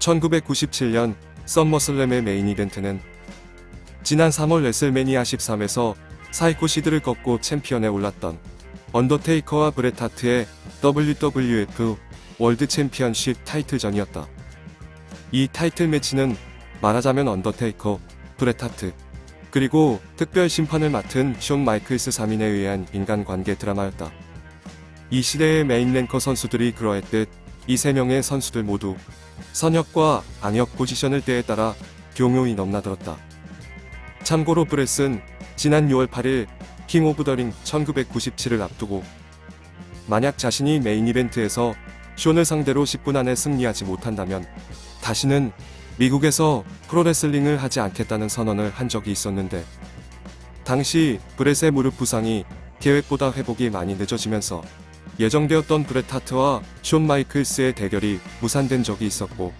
1997년 썸머슬램의 메인 이벤트는 지난 3월 레슬매니아 13에서 사이코 시드를 꺾고 챔피언에 올랐던 언더테이커와 브렛 하트의 WWF 월드 챔피언십 타이틀전이었다. 이 타이틀 매치는 말하자면 언더테이커, 브렛 하트, 그리고 특별 심판을 맡은 숀 마이클스 3인에 의한 인간관계 드라마였다. 이 시대의 메인 랭커 선수들이 그러했듯 이 세 명의 선수들 모두 선역과 악역 포지션을 때에 따라 교묘히 넘나들었다. 참고로 브렛은 지난 6월 8일 킹 오브 더 링 1997을 앞두고 만약 자신이 메인 이벤트에서 숀을 상대로 10분 안에 승리하지 못한다면 다시는 미국에서 프로레슬링을 하지 않겠다는 선언을 한 적이 있었는데, 당시 브렛의 무릎 부상이 계획보다 회복이 많이 늦어지면서 예정되었던 브렛 하트와 숀 마이클스의 대결이 무산된 적이 있었고,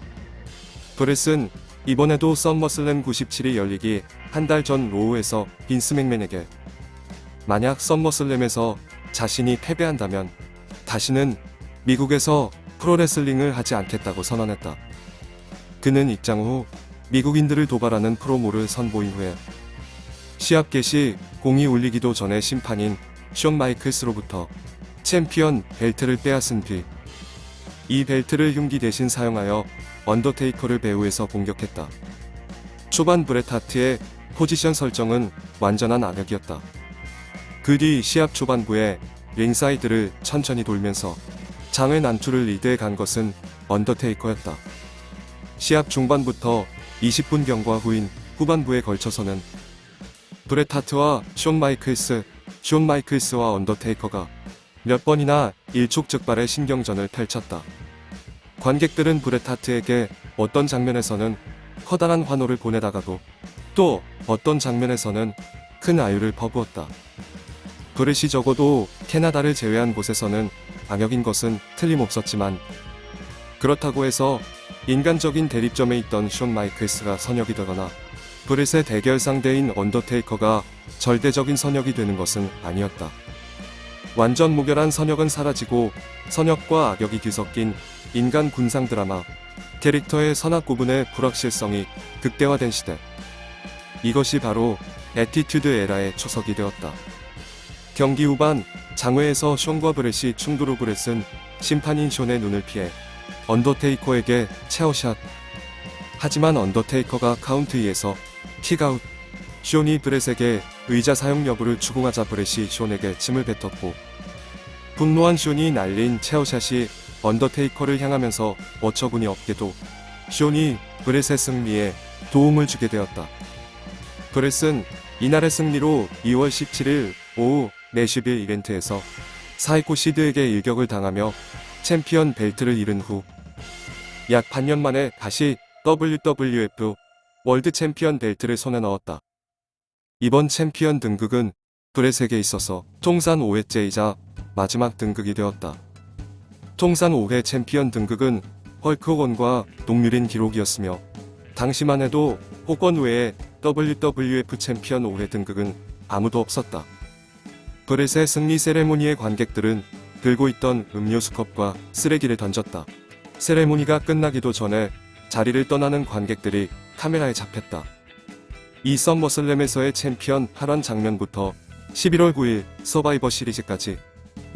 브렛은 이번에도 썸머슬램 97이 열리기 한 달 전 로우에서 빈스 맥맨에게 만약 썸머슬램에서 자신이 패배한다면 다시는 미국에서 프로레슬링을 하지 않겠다고 선언했다. 그는 입장 후 미국인들을 도발하는 프로모를 선보인 후에 시합 개시 공이 울리기도 전에 심판인 숀 마이클스로부터 챔피언 벨트를 빼앗은 뒤 이 벨트를 흉기 대신 사용하여 언더테이커를 배후에서 공격했다. 초반 브렛 하트의 포지션 설정은 완전한 악역이었다. 그 뒤 시합 초반부에 링사이드를 천천히 돌면서 장외 난투를 리드해 간 것은 언더테이커였다. 시합 중반부터 20분경과 후인 후반부에 걸쳐서는 브렛 하트와 숀 마이클스와 언더테이커가 몇 번이나 일촉즉발의 신경전을 펼쳤다. 관객들은 브렛 하트에게 어떤 장면에서는 커다란 환호를 보내다가도 또 어떤 장면에서는 큰 아유를 퍼부었다. 브렛이 적어도 캐나다를 제외한 곳에서는 악역인 것은 틀림없었지만, 그렇다고 해서 인간적인 대립점에 있던 숀 마이클스가 선역이 되거나 브렛의 대결 상대인 언더테이커가 절대적인 선역이 되는 것은 아니었다. 완전 무결한 선역은 사라지고 선역과 악역이 뒤섞인 인간 군상 드라마, 캐릭터의 선악 구분의 불확실성이 극대화된 시대. 이것이 바로 애티튜드 에라의 초석이 되었다. 경기 후반 장외에서 숀과 브렛이 충돌 후 브렛은 심판인 숀의 눈을 피해 언더테이커에게 체어샷. 하지만 언더테이커가 카운트 2에서 킥아웃. 숀이 브렛에게 의자 사용 여부를 추궁하자 브렛이 숀에게 침을 뱉었고, 분노한 숀이 날린 체어샷이 언더테이커를 향하면서 어처구니 없게도 숀이 브렛의 승리에 도움을 주게 되었다. 브렛은 이날의 승리로 2월 17일 오후 4시 이벤트에서 사이코 시드에게 일격을 당하며 챔피언 벨트를 잃은 후 약 반년 만에 다시 WWF 월드 챔피언 벨트를 손에 넣었다. 이번 챔피언 등극은 브렛에게 있어서 통산 5회째이자 마지막 등극이 되었다. 통산 5회 챔피언 등극은 헐크 호건과 동률인 기록이었으며, 당시만 해도 호건 외에 WWF 챔피언 5회 등극은 아무도 없었다. 브렛의 승리 세레모니의 관객들은 들고 있던 음료수 컵과 쓰레기를 던졌다. 세레모니가 끝나기도 전에 자리를 떠나는 관객들이 카메라에 잡혔다. 이 썸머슬램에서의 챔피언 탈환 장면부터 11월 9일 서바이버 시리즈까지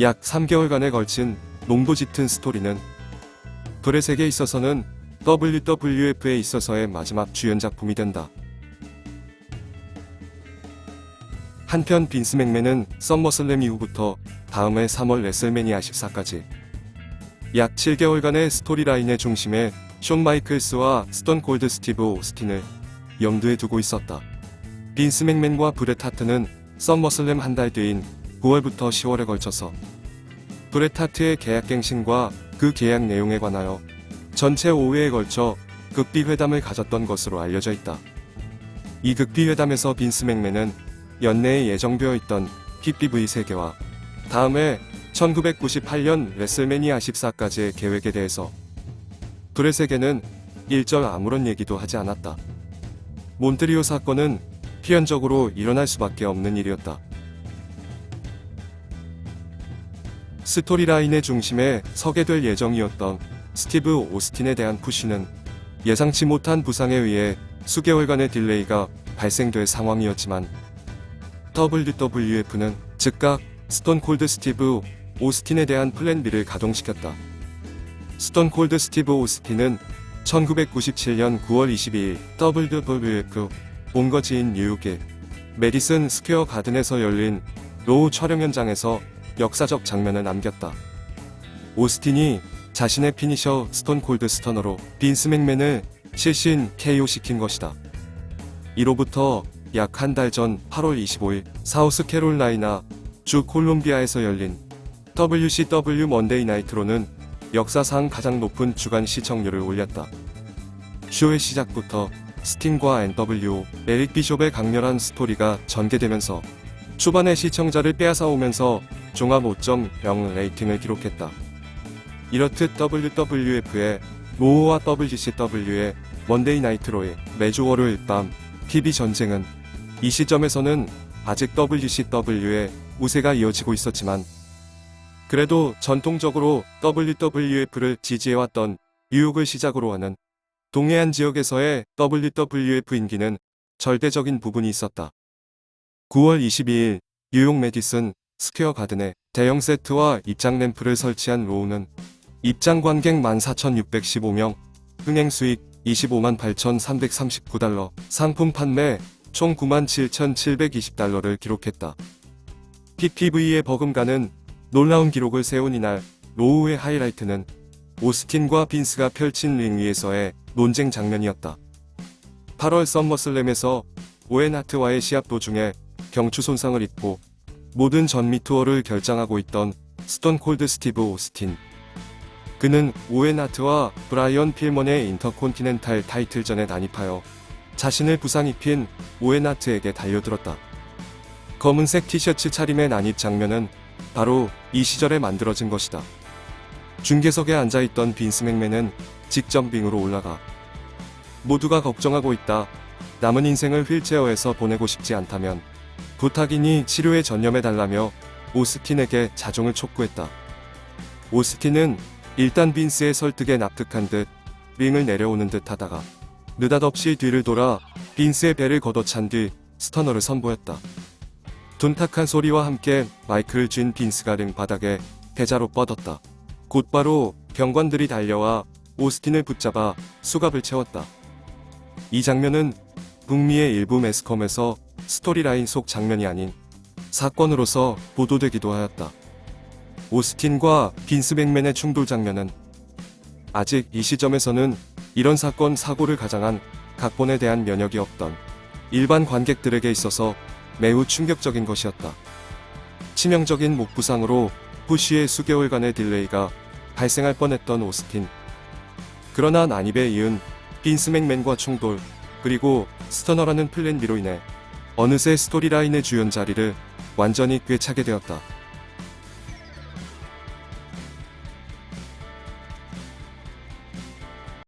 약 3개월간에 걸친 농도 짙은 스토리는 브렛에게 있어서는 WWF에 있어서의 마지막 주연 작품이 된다. 한편 빈스 맥맨은 썸머슬램 이후부터 다음해 3월 레슬매니아 14까지 약 7개월간의 스토리라인의 중심에 숀 마이클스와 스톤 콜드 스티브 오스틴을 염두에 두고 있었다. 빈스 맥맨과 브렛 하트는 썸머슬램 한 달 뒤인 9월부터 10월에 걸쳐서 브렛 하트의 계약갱신과 그 계약 내용에 관하여 전체 5회에 걸쳐 극비회담을 가졌던 것으로 알려져 있다. 이 극비회담에서 빈스 맥맨은 연내에 예정되어 있던 PPV 3개와 다음해 1998년 레슬매니아 14까지의 계획에 대해서 브렛에게는 일절 아무런 얘기도 하지 않았다. 몬트리올 사건은 필연적으로 일어날 수밖에 없는 일이었다. 스토리라인의 중심에 서게 될 예정이었던 스티브 오스틴에 대한 푸시는 예상치 못한 부상에 의해 수개월간의 딜레이가 발생될 상황이었지만 WWF는 즉각 스톤 콜드 스티브 오스틴에 대한 플랜 B를 가동시켰다. 스톤 콜드 스티브 오스틴은 1997년 9월 22일 WWF 본거지인 뉴욕의 메디슨 스퀘어 가든에서 열린 로우 촬영 현장에서 역사적 장면을 남겼다. 오스틴이 자신의 피니셔 스톤 콜드 스터너로 빈스 맥맨을 실신 KO시킨 것이다. 이로부터 약 한 달 전 8월 25일 사우스캐롤라이나 주 콜롬비아에서 열린 WCW 먼데이 나이트로는 역사상 가장 높은 주간 시청률을 올렸다. 쇼의 시작부터 스팅과 NWO, 에릭 비숍의 강렬한 스토리가 전개되면서 초반에 시청자를 빼앗아오면서 종합 5.0 레이팅을 기록했다. 이렇듯 WWF의 로우와 WCW의 먼데이 나이트로의 매주 월요일 밤 TV 전쟁은 이 시점에서는 아직 WCW의 우세가 이어지고 있었지만 그래도 전통적으로 WWF를 지지해왔던 뉴욕을 시작으로 하는 동해안 지역에서의 WWF 인기는 절대적인 부분이 있었다. 9월 22일 뉴욕 메디슨 스퀘어 가든에 대형 세트와 입장 램프를 설치한 로우는 입장 관객 14,615명, 흥행 수익 25만 8,339달러, 상품 판매 총 97,720달러를 기록했다. PPV의 버금가는 놀라운 기록을 세운 이날 로우의 하이라이트는 오스틴과 빈스가 펼친 링 위에서의 논쟁 장면이었다. 8월 썸머슬램에서 오웬 하트와의 시합 도중에 경추 손상을 입고 모든 전미 투어를 결장하고 있던 스톤 콜드 스티브 오스틴. 그는 오웬 하트와 브라이언 필먼의 인터콘티넨탈 타이틀전에 난입하여 자신을 부상 입힌 오웬 하트에게 달려들었다. 검은색 티셔츠 차림의 난입 장면은 바로 이 시절에 만들어진 것이다. 중계석에 앉아있던 빈스 맥맨은 직전빙으로 올라가 모두가 걱정하고 있다. 남은 인생을 휠체어에서 보내고 싶지 않다면 부탁이니 치료에 전념해달라며 오스틴에게 자종을 촉구했다. 오스틴은 일단 빈스의 설득에 납득한 듯 링을 내려오는 듯 하다가 느닷없이 뒤를 돌아 빈스의 배를 걷어찬 뒤 스터너를 선보였다. 둔탁한 소리와 함께 마이크를 쥔 빈스가 링 바닥에 패자로 뻗었다. 곧바로 경관들이 달려와 오스틴을 붙잡아 수갑을 채웠다. 이 장면은 북미의 일부 매스컴에서 스토리라인 속 장면이 아닌 사건으로서 보도되기도 하였다. 오스틴과 빈스 맥맨의 충돌 장면은 아직 이 시점에서는 이런 사건 사고를 가장한 각본에 대한 면역이 없던 일반 관객들에게 있어서 매우 충격적인 것이었다. 치명적인 목 부상으로 부시의 수개월간의 딜레이가 발생할 뻔했던 오스틴. 그러나 난입에 이은 빈스 맥맨과 충돌, 그리고 스터너라는 플랜 B로 인해 어느새 스토리라인의 주연 자리를 완전히 꿰차게 되었다.